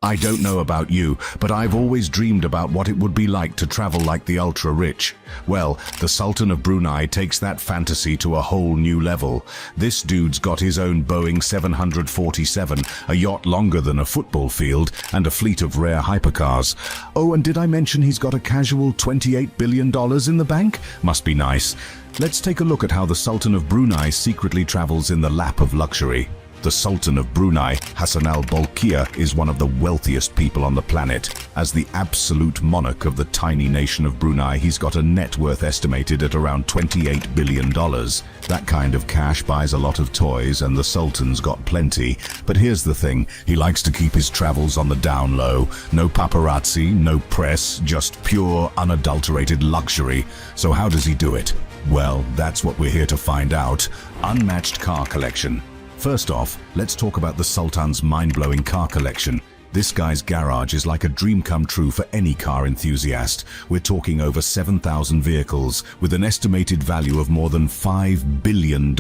I don't know about you, but I've always dreamed about what it would be like to travel like the ultra-rich. Well, the Sultan of Brunei takes that fantasy to a whole new level. This dude's got his own Boeing 747, a yacht longer than a football field, and a fleet of rare hypercars. Oh, and did I mention he's got a casual $28 billion in the bank? Must be nice. Let's take a look at how the Sultan of Brunei secretly travels in the lap of luxury. The Sultan of Brunei, Hassan al-Bolkiah, is one of the wealthiest people on the planet. As the absolute monarch of the tiny nation of Brunei, he's got a net worth estimated at around $28 billion. That kind of cash buys a lot of toys, and the Sultan's got plenty. But here's the thing, he likes to keep his travels on the down low. No paparazzi, no press, just pure, unadulterated luxury. So how does he do it? Well, that's what we're here to find out. Unmatched car collection. First off, let's talk about the Sultan's mind-blowing car collection. This guy's garage is like a dream come true for any car enthusiast. We're talking over 7,000 vehicles with an estimated value of more than $5 billion.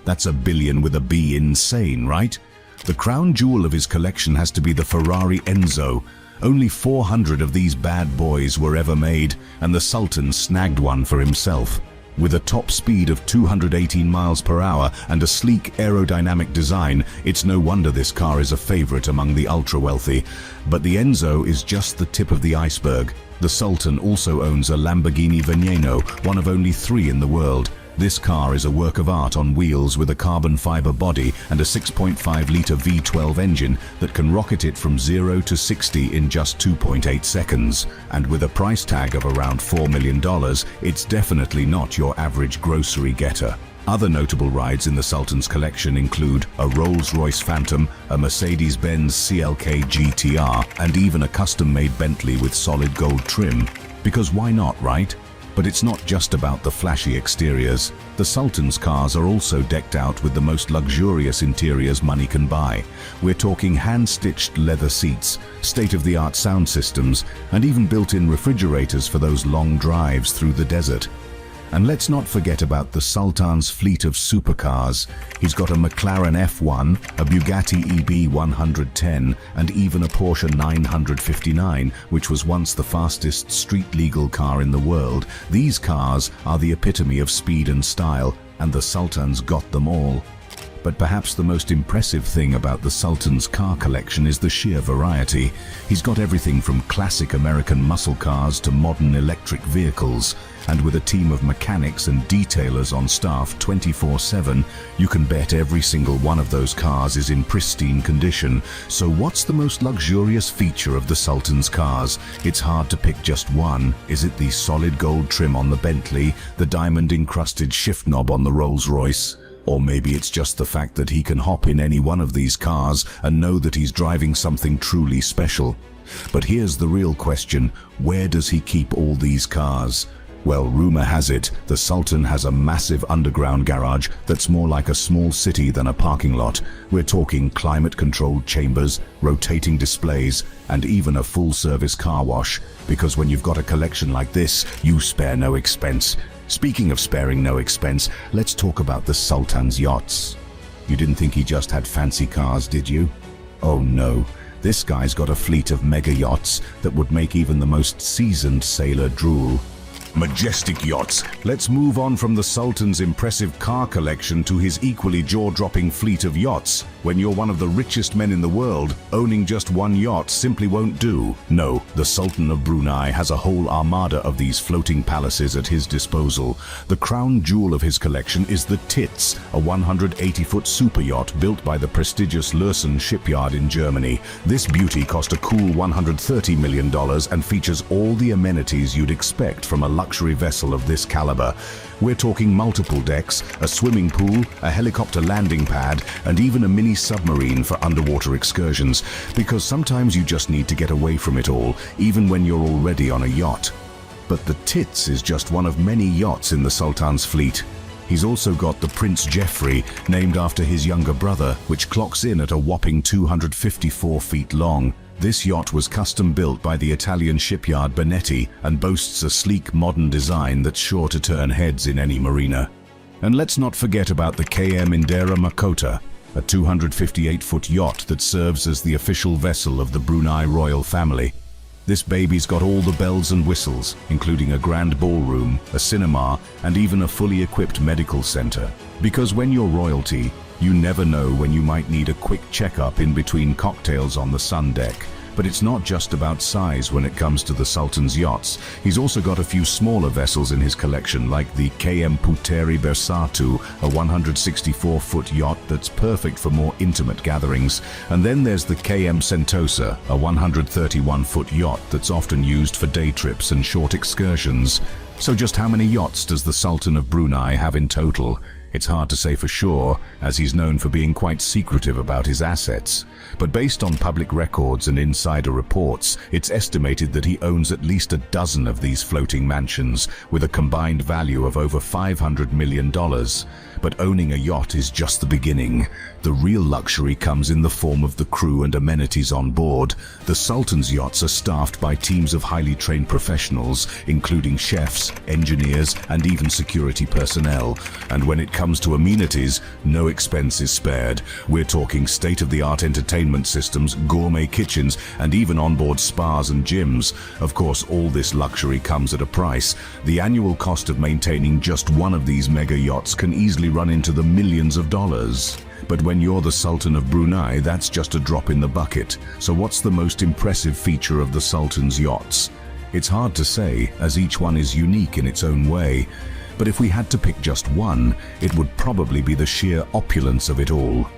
That's a billion with a B, insane, right? The crown jewel of his collection has to be the Ferrari Enzo. Only 400 of these bad boys were ever made, and the Sultan snagged one for himself. With a top speed of 218 miles per hour and a sleek aerodynamic design, it's no wonder this car is a favorite among the ultra-wealthy. But the Enzo is just the tip of the iceberg. The Sultan also owns a Lamborghini Veneno, one of only 3 in the world. This car is a work of art on wheels with a carbon fiber body and a 6.5-liter V12 engine that can rocket it from 0 to 60 in just 2.8 seconds. And with a price tag of around $4 million, it's definitely not your average grocery getter. Other notable rides in the Sultan's collection include a Rolls-Royce Phantom, a Mercedes-Benz CLK GTR, and even a custom-made Bentley with solid gold trim. Because why not, right? But it's not just about the flashy exteriors. The Sultan's cars are also decked out with the most luxurious interiors money can buy. We're talking hand-stitched leather seats, state-of-the-art sound systems, and even built-in refrigerators for those long drives through the desert. And let's not forget about the Sultan's fleet of supercars. He's got a McLaren F1, a Bugatti EB110, and even a Porsche 959, which was once the fastest street-legal car in the world. These cars are the epitome of speed and style, and the Sultan's got them all. But perhaps the most impressive thing about the Sultan's car collection is the sheer variety. He's got everything from classic American muscle cars to modern electric vehicles. And with a team of mechanics and detailers on staff 24/7, you can bet every single one of those cars is in pristine condition. So what's the most luxurious feature of the Sultan's cars? It's hard to pick just one. Is it the solid gold trim on the Bentley, the diamond-encrusted shift knob on the Rolls-Royce? Or maybe it's just the fact that he can hop in any one of these cars and know that he's driving something truly special. But here's the real question, where does he keep all these cars? Well, rumor has it, the Sultan has a massive underground garage that's more like a small city than a parking lot. We're talking climate-controlled chambers, rotating displays, and even a full-service car wash. Because when you've got a collection like this, you spare no expense. Speaking of sparing no expense, let's talk about the Sultan's yachts. You didn't think he just had fancy cars, did you? Oh no, this guy's got a fleet of mega yachts that would make even the most seasoned sailor drool. Majestic Yachts. Let's move on from the Sultan's impressive car collection to his equally jaw-dropping fleet of yachts. When you're one of the richest men in the world, owning just one yacht simply won't do. No, the Sultan of Brunei has a whole armada of these floating palaces at his disposal. The crown jewel of his collection is the Tits, a 180-foot super yacht built by the prestigious Lürssen shipyard in Germany. This beauty cost a cool $130 million and features all the amenities you'd expect from a luxury vessel of this caliber. We're talking multiple decks, a swimming pool, a helicopter landing pad, and even a mini submarine for underwater excursions, because sometimes you just need to get away from it all, even when you're already on a yacht. But the Tits is just one of many yachts in the Sultan's fleet. He's also got the Prince Geoffrey, named after his younger brother, which clocks in at a whopping 254 feet long. This yacht was custom-built by the Italian shipyard Bonetti and boasts a sleek, modern design that's sure to turn heads in any marina. And let's not forget about the KM Indira Makota. a 258-foot yacht that serves as the official vessel of the Brunei royal family. This baby's got all the bells and whistles, including a grand ballroom, a cinema, and even a fully equipped medical center. Because when you're royalty, you never know when you might need a quick checkup in between cocktails on the sun deck. But it's not just about size when it comes to the Sultan's yachts. He's also got a few smaller vessels in his collection, like the KM Puteri Bersatu, a 164-foot yacht that's perfect for more intimate gatherings. And then there's the KM Sentosa, a 131-foot yacht that's often used for day trips and short excursions. So just how many yachts does the Sultan of Brunei have in total? It's hard to say for sure, as he's known for being quite secretive about his assets. But based on public records and insider reports, it's estimated that he owns at least a dozen of these floating mansions, with a combined value of over $500 million. But owning a yacht is just the beginning. The real luxury comes in the form of the crew and amenities on board. The Sultan's yachts are staffed by teams of highly trained professionals, including chefs, engineers, and even security personnel. And when it comes to amenities, no expense is spared. We're talking state-of-the-art entertainment systems, gourmet kitchens, and even onboard spas and gyms. Of course, all this luxury comes at a price. The annual cost of maintaining just one of these mega yachts can easily run into the millions of dollars. But when you're the Sultan of Brunei, that's just a drop in the bucket. So what's the most impressive feature of the Sultan's yachts? It's hard to say, as each one is unique in its own way. But if we had to pick just one, it would probably be the sheer opulence of it all.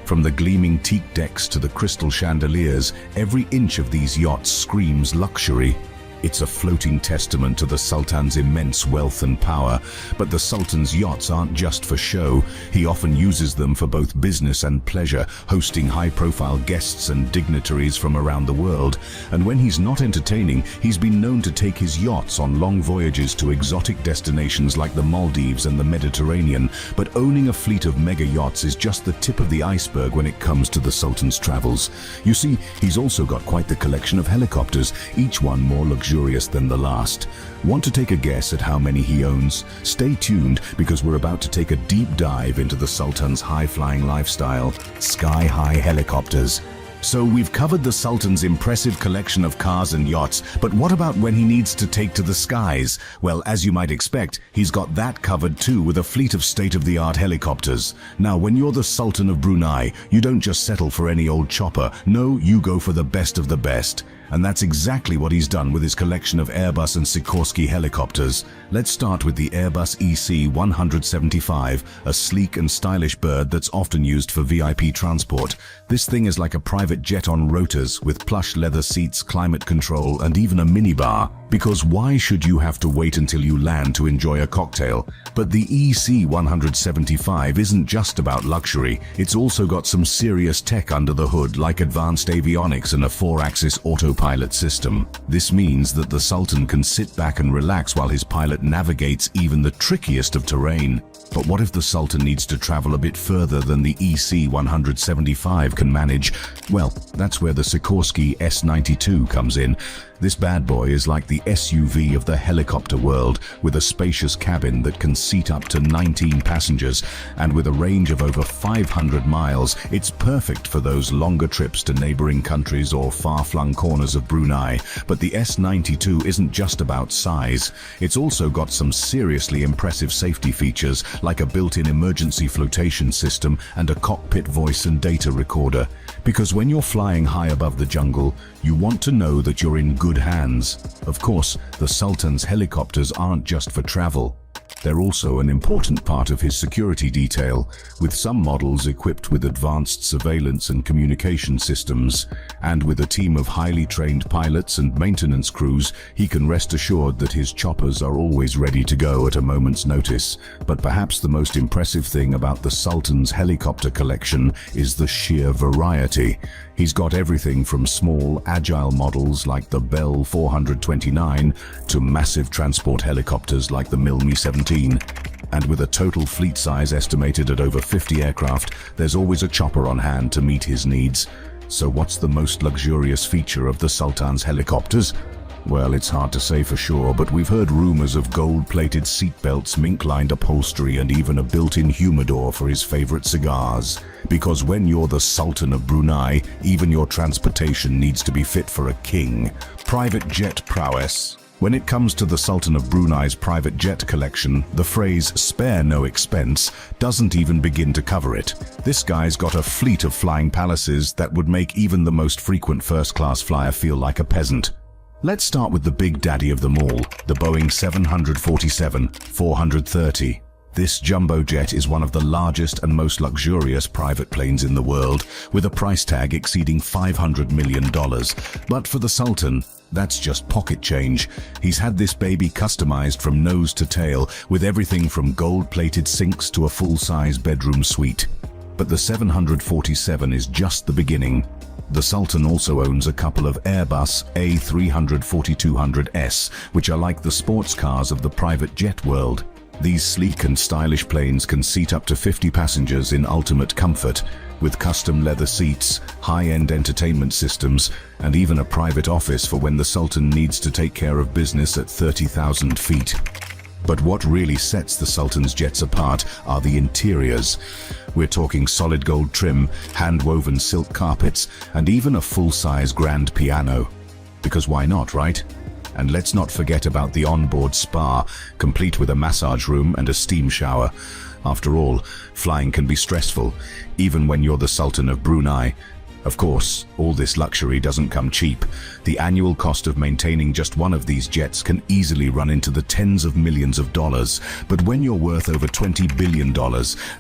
From the gleaming teak decks to the crystal chandeliers, every inch of these yachts screams luxury. It's a floating testament to the Sultan's immense wealth and power. But the Sultan's yachts aren't just for show. He often uses them for both business and pleasure, hosting high-profile guests and dignitaries from around the world. And when he's not entertaining, he's been known to take his yachts on long voyages to exotic destinations like the Maldives and the Mediterranean. But owning a fleet of mega yachts is just the tip of the iceberg when it comes to the Sultan's travels. You see, he's also got quite the collection of helicopters, each one more luxurious than the last. Want to take a guess at how many he owns? Stay tuned, because we're about to take a deep dive into the Sultan's high-flying lifestyle, sky-high helicopters. So we've covered the Sultan's impressive collection of cars and yachts, but what about when he needs to take to the skies? Well, as you might expect, he's got that covered too, with a fleet of state-of-the-art helicopters. Now, when you're the Sultan of Brunei, you don't just settle for any old chopper. No, you go for the best of the best. And that's exactly what he's done with his collection of Airbus and Sikorsky helicopters. Let's start with the Airbus EC-175, a sleek and stylish bird that's often used for VIP transport. This thing is like a private jet on rotors, with plush leather seats, climate control, and even a minibar. Because why should you have to wait until you land to enjoy a cocktail? But the EC-175 isn't just about luxury. It's also got some serious tech under the hood, like advanced avionics and a 4-axis autopilot system. This means that the Sultan can sit back and relax while his pilot navigates even the trickiest of terrain. But what if the Sultan needs to travel a bit further than the EC-175 can manage? Well, that's where the Sikorsky S-92 comes in. This bad boy is like the SUV of the helicopter world, with a spacious cabin that can seat up to 19 passengers, and with a range of over 500 miles, it's perfect for those longer trips to neighboring countries or far-flung corners of Brunei. But the S-92 isn't just about size. It's also got some seriously impressive safety features, like a built-in emergency flotation system and a cockpit voice and data recorder. Because when you're flying high above the jungle, you want to know that you're in good hands. Of course, the Sultan's helicopters aren't just for travel. They're also an important part of his security detail, with some models equipped with advanced surveillance and communication systems. And with a team of highly trained pilots and maintenance crews, he can rest assured that his choppers are always ready to go at a moment's notice. But perhaps the most impressive thing about the Sultan's helicopter collection is the sheer variety. He's got everything from small, agile models like the Bell 429 to massive transport helicopters like the Mi-17. And with a total fleet size estimated at over 50 aircraft, there's always a chopper on hand to meet his needs. So what's the most luxurious feature of the Sultan's helicopters? Well, it's hard to say for sure, but we've heard rumors of gold-plated seatbelts, mink-lined upholstery, and even a built-in humidor for his favorite cigars. Because when you're the Sultan of Brunei, even your transportation needs to be fit for a king. Private jet prowess. When it comes to the Sultan of Brunei's private jet collection, the phrase "spare no expense" doesn't even begin to cover it. This guy's got a fleet of flying palaces that would make even the most frequent first-class flyer feel like a peasant. Let's start with the big daddy of them all, the Boeing 747-430. This jumbo jet is one of the largest and most luxurious private planes in the world, with a price tag exceeding $500 million. But for the Sultan, that's just pocket change. He's had this baby customized from nose to tail, with everything from gold-plated sinks to a full-size bedroom suite. But the 747 is just the beginning. The Sultan also owns a couple of Airbus A340-200S, which are like the sports cars of the private jet world. These sleek and stylish planes can seat up to 50 passengers in ultimate comfort, with custom leather seats, high-end entertainment systems, and even a private office for when the Sultan needs to take care of business at 30,000 feet. But what really sets the Sultan's jets apart are the interiors. We're talking solid gold trim, hand-woven silk carpets, and even a full-size grand piano. Because why not, right? And let's not forget about the onboard spa, complete with a massage room and a steam shower. After all, flying can be stressful, even when you're the Sultan of Brunei. Of course, all this luxury doesn't come cheap. The annual cost of maintaining just one of these jets can easily run into the tens of millions of dollars. But when you're worth over $20 billion,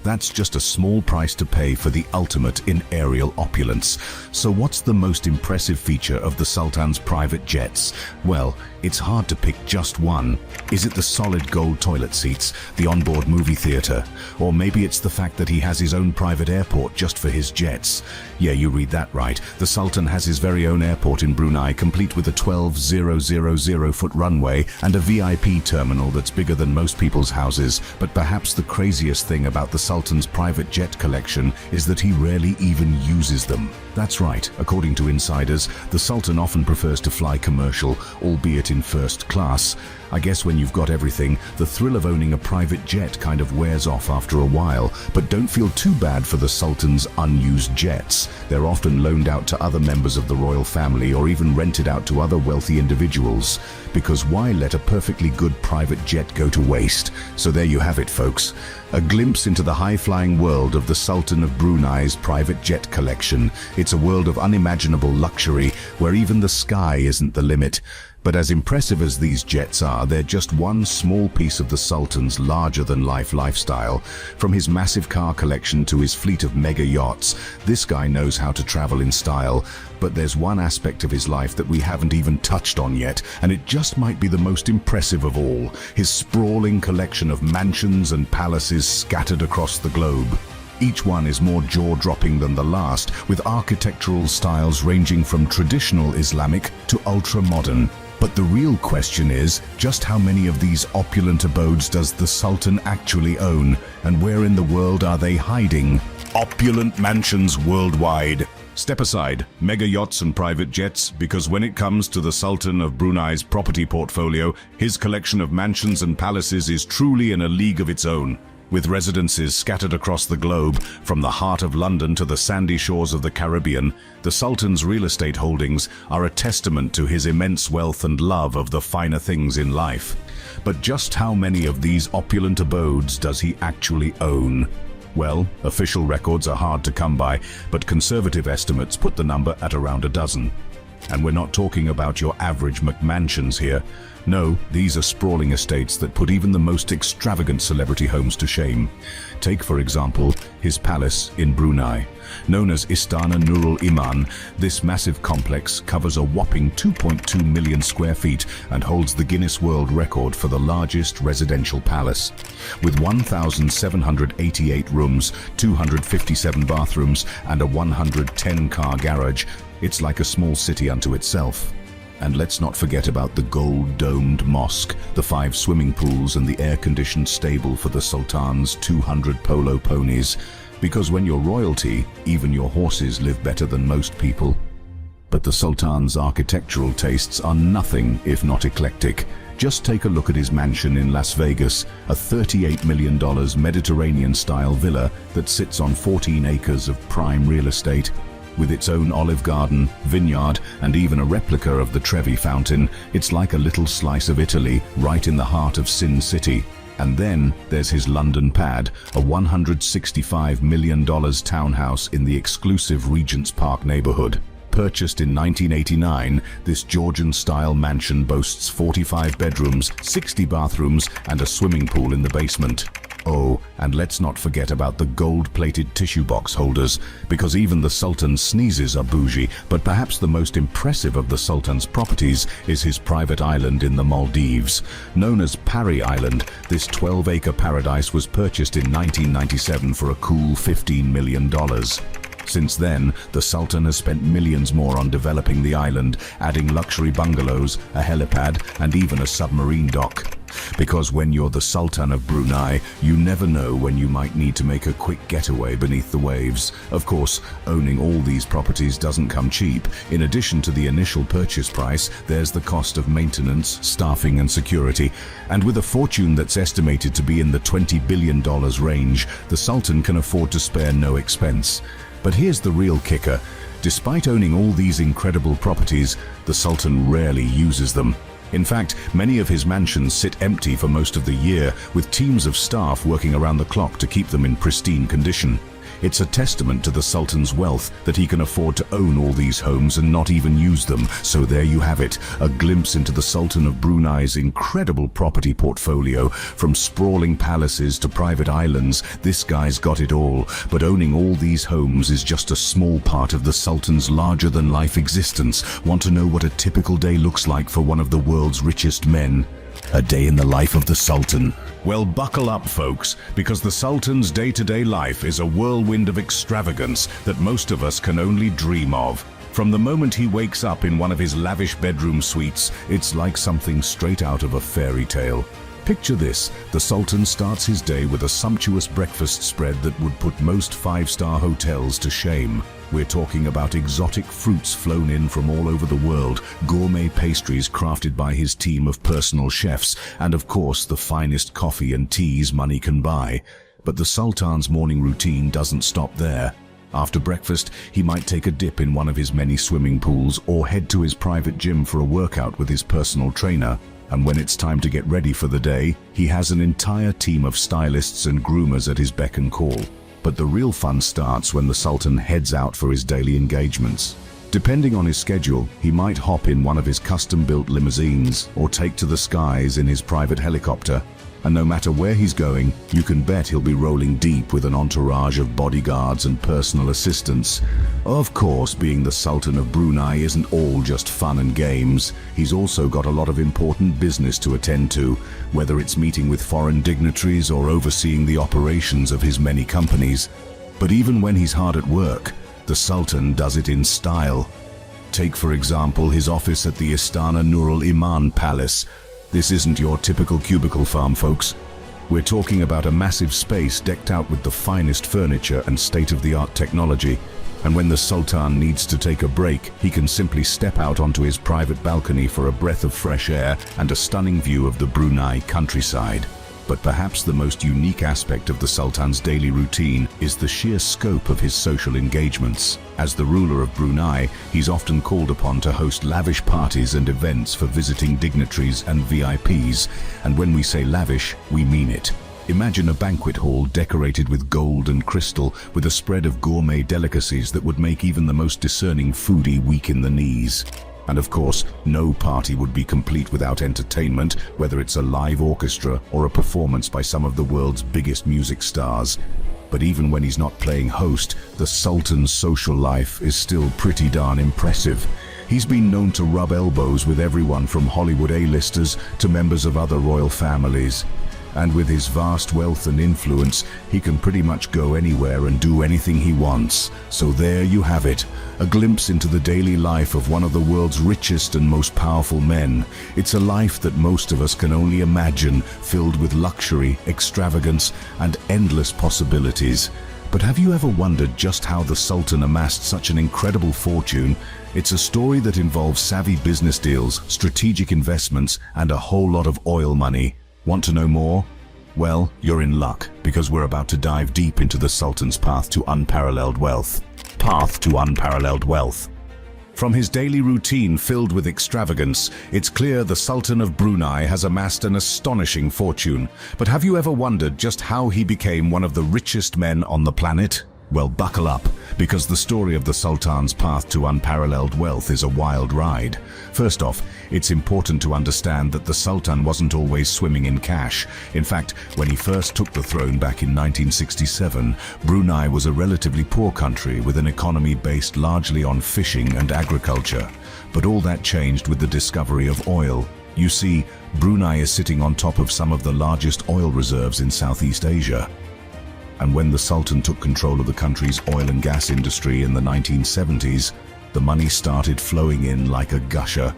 that's just a small price to pay for the ultimate in aerial opulence. So what's the most impressive feature of the Sultan's private jets? Well, it's hard to pick just one. Is it the solid gold toilet seats, the onboard movie theater, or maybe it's the fact that he has his own private airport just for his jets? Yeah, you read that right. The Sultan has his very own airport in Brunei, complete with a 12,000-foot runway and a VIP terminal that's bigger than most people's houses. But perhaps the craziest thing about the Sultan's private jet collection is that he rarely even uses them. That's right, according to insiders, the Sultan often prefers to fly commercial, albeit in first class. I guess when you've got everything, the thrill of owning a private jet kind of wears off after a while. But don't feel too bad for the Sultan's unused jets. They're often loaned out to other members of the royal family or even rented out to other wealthy individuals. Because why let a perfectly good private jet go to waste? So there you have it, folks. A glimpse into the high-flying world of the Sultan of Brunei's private jet collection. It's a world of unimaginable luxury, where even the sky isn't the limit. But as impressive as these jets are, they're just one small piece of the Sultan's larger-than-life lifestyle. From his massive car collection to his fleet of mega yachts, this guy knows how to travel in style. But there's one aspect of his life that we haven't even touched on yet, and it just might be the most impressive of all: his sprawling collection of mansions and palaces scattered across the globe. Each one is more jaw-dropping than the last, with architectural styles ranging from traditional Islamic to ultra-modern. But the real question is, just how many of these opulent abodes does the Sultan actually own, and where in the world are they hiding? Opulent mansions worldwide. Step aside, mega yachts and private jets, because when it comes to the Sultan of Brunei's property portfolio, his collection of mansions and palaces is truly in a league of its own. With residences scattered across the globe, from the heart of London to the sandy shores of the Caribbean, the Sultan's real estate holdings are a testament to his immense wealth and love of the finer things in life. But just how many of these opulent abodes does he actually own? Well, official records are hard to come by, but conservative estimates put the number at around a dozen. And we're not talking about your average McMansions here. No, these are sprawling estates that put even the most extravagant celebrity homes to shame. Take, for example, his palace in Brunei. Known as Istana Nurul Iman, this massive complex covers a whopping 2.2 million square feet and holds the Guinness World Record for the largest residential palace. With 1,788 rooms, 257 bathrooms, and a 110-car garage, it's like a small city unto itself. And let's not forget about the gold-domed mosque, the 5 swimming pools, and the air-conditioned stable for the Sultan's 200 polo ponies. Because when you're royalty, even your horses live better than most people. But the Sultan's architectural tastes are nothing if not eclectic. Just take a look at his mansion in Las Vegas, a $38 million Mediterranean-style villa that sits on 14 acres of prime real estate. With its own olive garden, vineyard, and even a replica of the Trevi fountain, it's like a little slice of Italy right in the heart of Sin City. And then there's his London pad, a $165 million townhouse in the exclusive Regent's Park neighborhood. Purchased in 1989, this Georgian-style mansion boasts 45 bedrooms, 60 bathrooms, and a swimming pool in the basement. Oh, and let's not forget about the gold-plated tissue box holders, because even the Sultan's sneezes are bougie, but perhaps the most impressive of the Sultan's properties is his private island in the Maldives. Known as Pari Island, this 12-acre paradise was purchased in 1997 for a cool $15 million. Since then, the Sultan has spent millions more on developing the island, adding luxury bungalows, a helipad, and even a submarine dock. Because when you're the Sultan of Brunei, you never know when you might need to make a quick getaway beneath the waves. Of course, owning all these properties doesn't come cheap. In addition to the initial purchase price, there's the cost of maintenance, staffing, and security. And with a fortune that's estimated to be in the $20 billion range, the Sultan can afford to spare no expense. But here's the real kicker. Despite owning all these incredible properties, the Sultan rarely uses them. In fact, many of his mansions sit empty for most of the year, with teams of staff working around the clock to keep them in pristine condition. It's a testament to the Sultan's wealth that he can afford to own all these homes and not even use them. So there you have it, a glimpse into the Sultan of Brunei's incredible property portfolio. From sprawling palaces to private islands, this guy's got it all. But owning all these homes is just a small part of the Sultan's larger-than-life existence. Want to know what a typical day looks like for one of the world's richest men? A day in the life of the Sultan. Well, buckle up, folks, because the Sultan's day-to-day life is a whirlwind of extravagance that most of us can only dream of. From the moment he wakes up in one of his lavish bedroom suites, it's like something straight out of a fairy tale. Picture this, the Sultan starts his day with a sumptuous breakfast spread that would put most five-star hotels to shame. We're talking about exotic fruits flown in from all over the world, gourmet pastries crafted by his team of personal chefs, and of course the finest coffee and teas money can buy. But the Sultan's morning routine doesn't stop there. After breakfast, he might take a dip in one of his many swimming pools or head to his private gym for a workout with his personal trainer. And when it's time to get ready for the day, he has an entire team of stylists and groomers at his beck and call. But the real fun starts when the Sultan heads out for his daily engagements. Depending on his schedule, he might hop in one of his custom-built limousines or take to the skies in his private helicopter. And no matter where he's going, you can bet he'll be rolling deep with an entourage of bodyguards and personal assistants. Of course, being the Sultan of Brunei isn't all just fun and games. He's also got a lot of important business to attend to, whether it's meeting with foreign dignitaries or overseeing the operations of his many companies. But even when he's hard at work, the Sultan does it in style. Take, for example, his office at the Istana Nurul Iman Palace. This isn't your typical cubicle farm, folks. We're talking about a massive space decked out with the finest furniture and state-of-the-art technology. And when the Sultan needs to take a break, he can simply step out onto his private balcony for a breath of fresh air and a stunning view of the Brunei countryside. But perhaps the most unique aspect of the Sultan's daily routine is the sheer scope of his social engagements. As the ruler of Brunei, he's often called upon to host lavish parties and events for visiting dignitaries and VIPs. And when we say lavish, we mean it. Imagine a banquet hall decorated with gold and crystal, with a spread of gourmet delicacies that would make even the most discerning foodie weak in the knees. And of course, no party would be complete without entertainment, whether it's a live orchestra or a performance by some of the world's biggest music stars. But even when he's not playing host, the Sultan's social life is still pretty darn impressive. He's been known to rub elbows with everyone from Hollywood A-listers to members of other royal families. And with his vast wealth and influence, he can pretty much go anywhere and do anything he wants. So there you have it, a glimpse into the daily life of one of the world's richest and most powerful men. It's a life that most of us can only imagine, filled with luxury, extravagance, and endless possibilities. But have you ever wondered just how the Sultan amassed such an incredible fortune? It's a story that involves savvy business deals, strategic investments, and a whole lot of oil money. Want to know more? Well, you're in luck, because we're about to dive deep into the Sultan's path to unparalleled wealth. Path to unparalleled wealth. From his daily routine filled with extravagance, it's clear the Sultan of Brunei has amassed an astonishing fortune. But have you ever wondered just how he became one of the richest men on the planet? Well, buckle up, because the story of the Sultan's path to unparalleled wealth is a wild ride. First off, it's important to understand that the Sultan wasn't always swimming in cash. In fact, when he first took the throne back in 1967, Brunei was a relatively poor country with an economy based largely on fishing and agriculture. But all that changed with the discovery of oil. You see, Brunei is sitting on top of some of the largest oil reserves in Southeast Asia. And when the Sultan took control of the country's oil and gas industry in the 1970s, the money started flowing in like a gusher.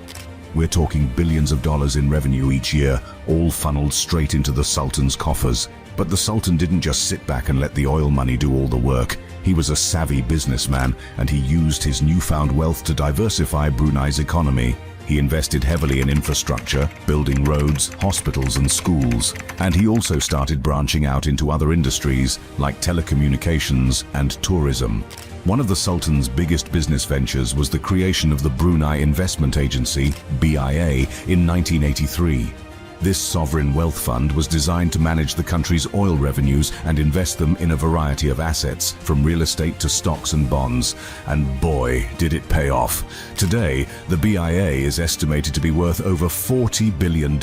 We're talking billions of dollars in revenue each year, all funneled straight into the Sultan's coffers. But the Sultan didn't just sit back and let the oil money do all the work. He was a savvy businessman, and he used his newfound wealth to diversify Brunei's economy. He invested heavily in infrastructure, building roads, hospitals and schools. And he also started branching out into other industries like telecommunications and tourism. One of the Sultan's biggest business ventures was the creation of the Brunei Investment Agency, BIA, in 1983. This sovereign wealth fund was designed to manage the country's oil revenues and invest them in a variety of assets, from real estate to stocks and bonds. And boy, did it pay off. Today, the BIA is estimated to be worth over $40 billion,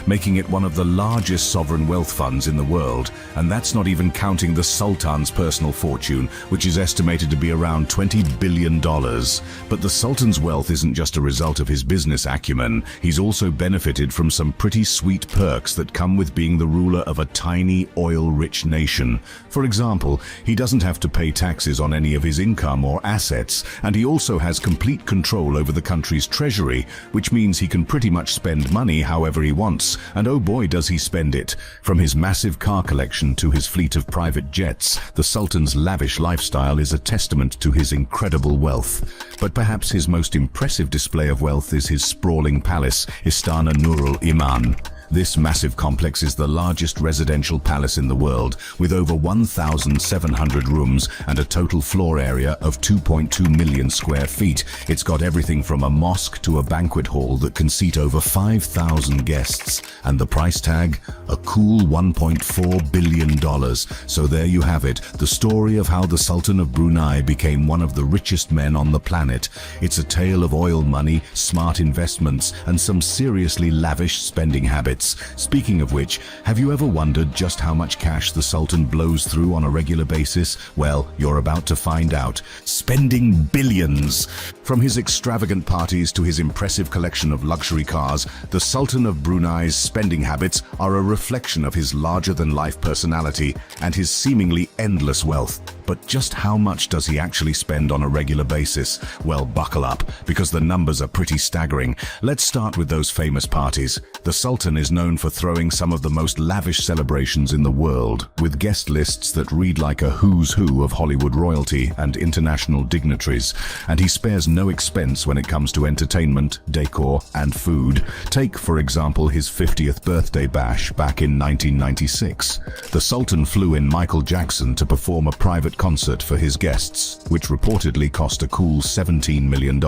making it one of the largest sovereign wealth funds in the world. And that's not even counting the Sultan's personal fortune, which is estimated to be around $20 billion. But the Sultan's wealth isn't just a result of his business acumen. He's also benefited from some pretty sweet perks that come with being the ruler of a tiny, oil-rich nation. For example, he doesn't have to pay taxes on any of his income or assets, and he also has complete control over the country's treasury, which means he can pretty much spend money however he wants, and oh boy does he spend it. From his massive car collection to his fleet of private jets, the Sultan's lavish lifestyle is a testament to his incredible wealth. But perhaps his most impressive display of wealth is his sprawling palace, Istana Nurul Iman. This massive complex is the largest residential palace in the world, with over 1,700 rooms and a total floor area of 2.2 million square feet. It's got everything from a mosque to a banquet hall that can seat over 5,000 guests. And the price tag? A cool $1.4 billion. So there you have it, the story of how the Sultan of Brunei became one of the richest men on the planet. It's a tale of oil money, smart investments, and some seriously lavish spending habits. Speaking of which, have you ever wondered just how much cash the Sultan blows through on a regular basis? Well, you're about to find out. Spending billions! From his extravagant parties to his impressive collection of luxury cars, the Sultan of Brunei's spending habits are a reflection of his larger-than-life personality and his seemingly endless wealth. But just how much does he actually spend on a regular basis? Well, buckle up, because the numbers are pretty staggering. Let's start with those famous parties. The Sultan is known for throwing some of the most lavish celebrations in the world, with guest lists that read like a who's who of Hollywood royalty and international dignitaries. And he spares no expense when it comes to entertainment, decor, and food. Take, for example, his 50th birthday bash back in 1996. The Sultan flew in Michael Jackson to perform a private concert for his guests, which reportedly cost a cool $17 million.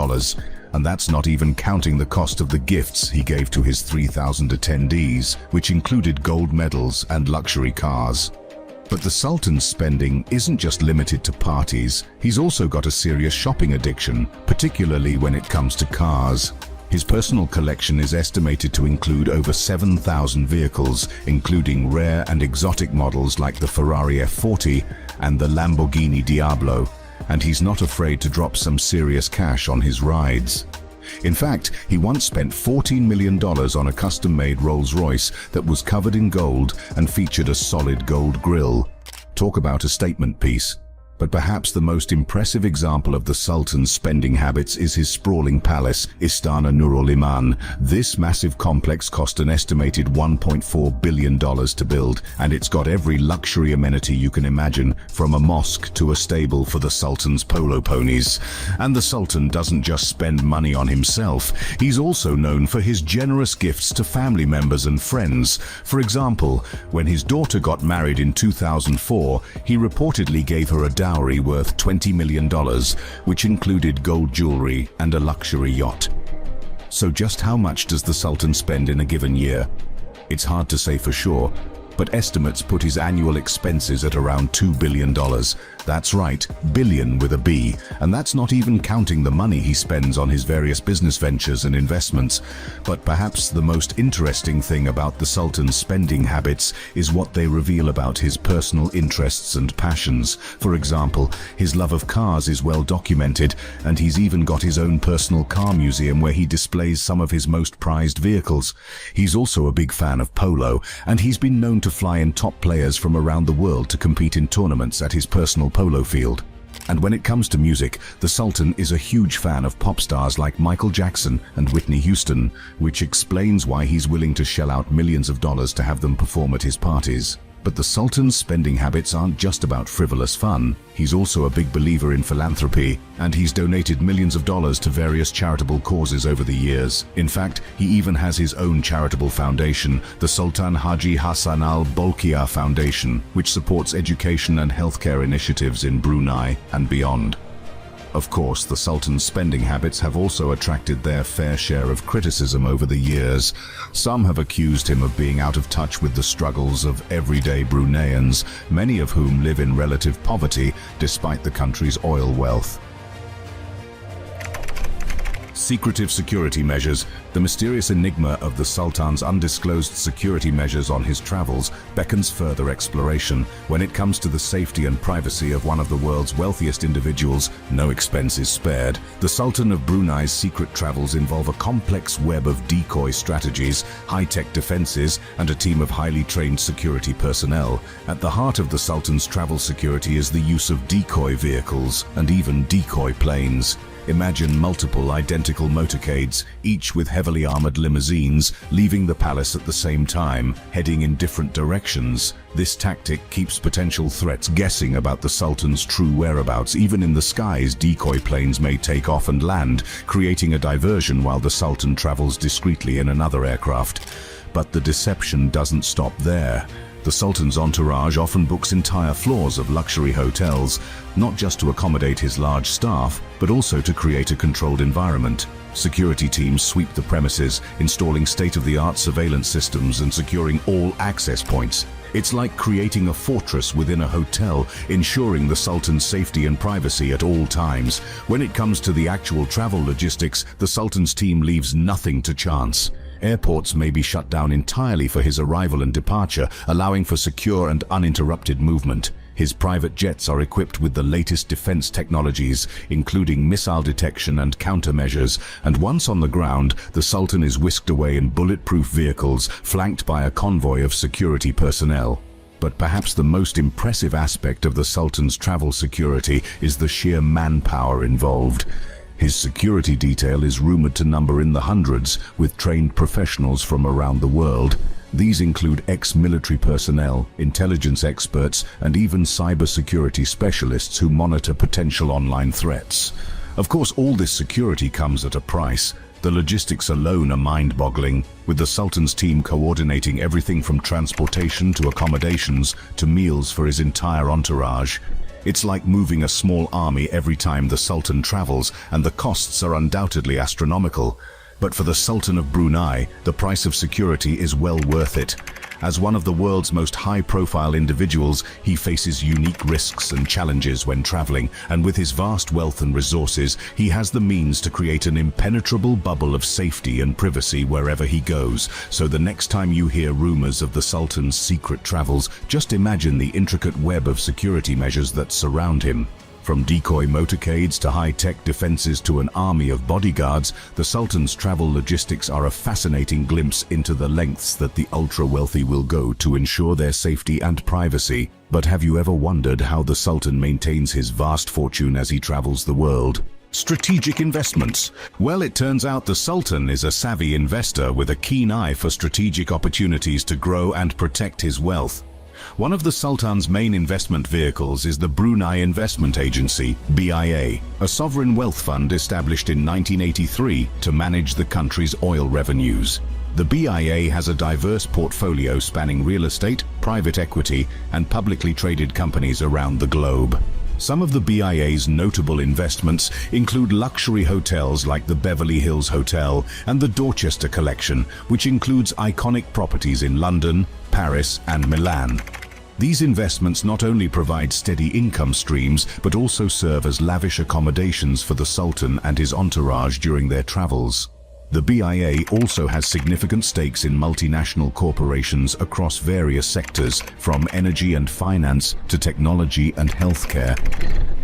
And that's not even counting the cost of the gifts he gave to his 3,000 attendees, which included gold medals and luxury cars. But the Sultan's spending isn't just limited to parties. He's also got a serious shopping addiction, particularly when it comes to cars. His personal collection is estimated to include over 7,000 vehicles, including rare and exotic models like the Ferrari F40 and the Lamborghini Diablo. And he's not afraid to drop some serious cash on his rides. In fact, he once spent $14 million on a custom-made Rolls-Royce that was covered in gold and featured a solid gold grille. Talk about a statement piece. But perhaps the most impressive example of the Sultan's spending habits is his sprawling palace, Istana Nurul Iman. This massive complex cost an estimated $1.4 billion to build, and it's got every luxury amenity you can imagine, from a mosque to a stable for the Sultan's polo ponies. And the Sultan doesn't just spend money on himself, he's also known for his generous gifts to family members and friends. For example, when his daughter got married in 2004, he reportedly gave her a dowry worth $20 million, which included gold jewelry and a luxury yacht. So just how much does the Sultan spend in a given year? It's hard to say for sure, but estimates put his annual expenses at around $2 billion. That's right, billion with a B, and that's not even counting the money he spends on his various business ventures and investments. But perhaps the most interesting thing about the Sultan's spending habits is what they reveal about his personal interests and passions. For example, his love of cars is well documented, and he's even got his own personal car museum where he displays some of his most prized vehicles. He's also a big fan of polo, and he's been known to fly in top players from around the world to compete in tournaments at his personal polo field. And when it comes to music, the Sultan is a huge fan of pop stars like Michael Jackson and Whitney Houston, which explains why he's willing to shell out millions of dollars to have them perform at his parties. But the Sultan's spending habits aren't just about frivolous fun. He's also a big believer in philanthropy, and he's donated millions of dollars to various charitable causes over the years. In fact, he even has his own charitable foundation, the Sultan Haji Hassan Al Bolkiah Foundation, which supports education and healthcare initiatives in Brunei and beyond. Of course, the Sultan's spending habits have also attracted their fair share of criticism over the years. Some have accused him of being out of touch with the struggles of everyday Bruneians, many of whom live in relative poverty despite the country's oil wealth. Secretive security measures. The mysterious enigma of the Sultan's undisclosed security measures on his travels beckons further exploration. When it comes to the safety and privacy of one of the world's wealthiest individuals, no expense is spared. The Sultan of Brunei's secret travels involve a complex web of decoy strategies, high-tech defenses, and a team of highly trained security personnel. At the heart of the Sultan's travel security is the use of decoy vehicles and even decoy planes. Imagine multiple identical motorcades, each with heavily armored limousines, leaving the palace at the same time, heading in different directions. This tactic keeps potential threats guessing about the Sultan's true whereabouts. Even in the skies, decoy planes may take off and land, creating a diversion while the Sultan travels discreetly in another aircraft. But the deception doesn't stop there. The Sultan's entourage often books entire floors of luxury hotels, not just to accommodate his large staff, but also to create a controlled environment. Security teams sweep the premises, installing state-of-the-art surveillance systems and securing all access points. It's like creating a fortress within a hotel, ensuring the Sultan's safety and privacy at all times. When it comes to the actual travel logistics, the Sultan's team leaves nothing to chance. Airports may be shut down entirely for his arrival and departure, allowing for secure and uninterrupted movement. His private jets are equipped with the latest defense technologies, including missile detection and countermeasures, and once on the ground, the Sultan is whisked away in bulletproof vehicles, flanked by a convoy of security personnel. But perhaps the most impressive aspect of the Sultan's travel security is the sheer manpower involved. His security detail is rumored to number in the hundreds, with trained professionals from around the world. These include ex-military personnel, intelligence experts, and even cybersecurity specialists who monitor potential online threats. Of course, all this security comes at a price. The logistics alone are mind-boggling, with the Sultan's team coordinating everything from transportation to accommodations to meals for his entire entourage. It's like moving a small army every time the Sultan travels, and the costs are undoubtedly astronomical. But for the Sultan of Brunei, the price of security is well worth it. As one of the world's most high-profile individuals, he faces unique risks and challenges when traveling, and with his vast wealth and resources, he has the means to create an impenetrable bubble of safety and privacy wherever he goes. So the next time you hear rumors of the Sultan's secret travels, just imagine the intricate web of security measures that surround him. From decoy motorcades to high-tech defenses to an army of bodyguards, the Sultan's travel logistics are a fascinating glimpse into the lengths that the ultra-wealthy will go to ensure their safety and privacy. But have you ever wondered how the Sultan maintains his vast fortune as he travels the world? Strategic investments. Well, it turns out the Sultan is a savvy investor with a keen eye for strategic opportunities to grow and protect his wealth. One of the Sultan's main investment vehicles is the Brunei Investment Agency, BIA, a sovereign wealth fund established in 1983 to manage the country's oil revenues. The BIA has a diverse portfolio spanning real estate, private equity, and publicly traded companies around the globe. Some of the BIA's notable investments include luxury hotels like the Beverly Hills Hotel and the Dorchester Collection, which includes iconic properties in London, Paris, and Milan. These investments not only provide steady income streams, but also serve as lavish accommodations for the Sultan and his entourage during their travels. The BIA also has significant stakes in multinational corporations across various sectors, from energy and finance to technology and healthcare.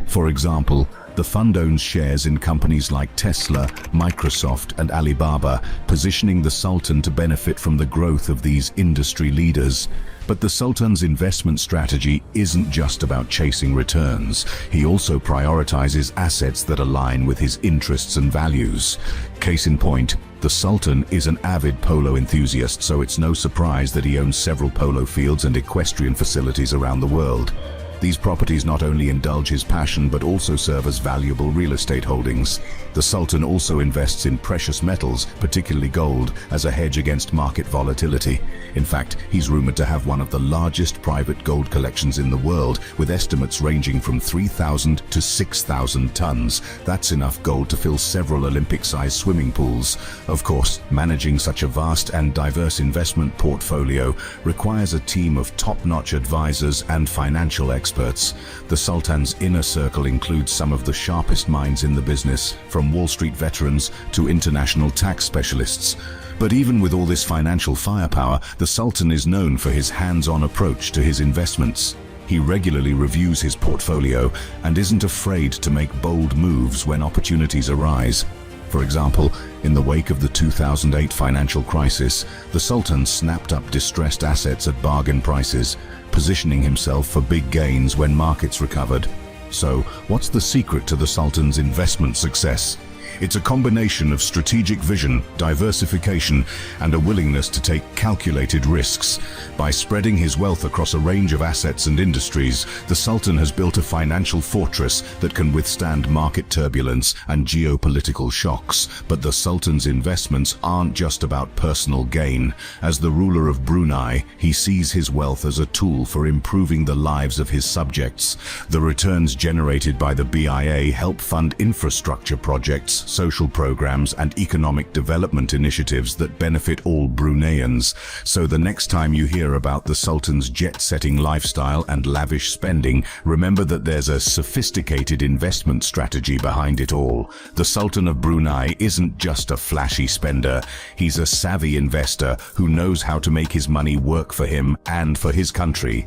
For example, the fund owns shares in companies like Tesla, Microsoft, and Alibaba, positioning the Sultan to benefit from the growth of these industry leaders. But the Sultan's investment strategy isn't just about chasing returns. He also prioritizes assets that align with his interests and values. Case in point, the Sultan is an avid polo enthusiast, so it's no surprise that he owns several polo fields and equestrian facilities around the world. These properties not only indulge his passion but also serve as valuable real estate holdings. The Sultan also invests in precious metals, particularly gold, as a hedge against market volatility. In fact, he's rumored to have one of the largest private gold collections in the world, with estimates ranging from 3,000 to 6,000 tons. That's enough gold to fill several Olympic-sized swimming pools. Of course, managing such a vast and diverse investment portfolio requires a team of top-notch advisors and financial experts. The Sultan's inner circle includes some of the sharpest minds in the business, from Wall Street veterans to international tax specialists. But even with all this financial firepower, the Sultan is known for his hands-on approach to his investments. He regularly reviews his portfolio and isn't afraid to make bold moves when opportunities arise. For example, in the wake of the 2008 financial crisis, the Sultan snapped up distressed assets at bargain prices, positioning himself for big gains when markets recovered. So, what's the secret to the Sultan's investment success? It's a combination of strategic vision, diversification, and a willingness to take calculated risks. By spreading his wealth across a range of assets and industries, the Sultan has built a financial fortress that can withstand market turbulence and geopolitical shocks. But the Sultan's investments aren't just about personal gain. As the ruler of Brunei, he sees his wealth as a tool for improving the lives of his subjects. The returns generated by the BIA help fund infrastructure projects, social programs, and economic development initiatives that benefit all Bruneians. So the next time you hear about the Sultan's jet-setting lifestyle and lavish spending, remember that there's a sophisticated investment strategy behind it all. The Sultan of Brunei isn't just a flashy spender. He's a savvy investor who knows how to make his money work for him and for his country.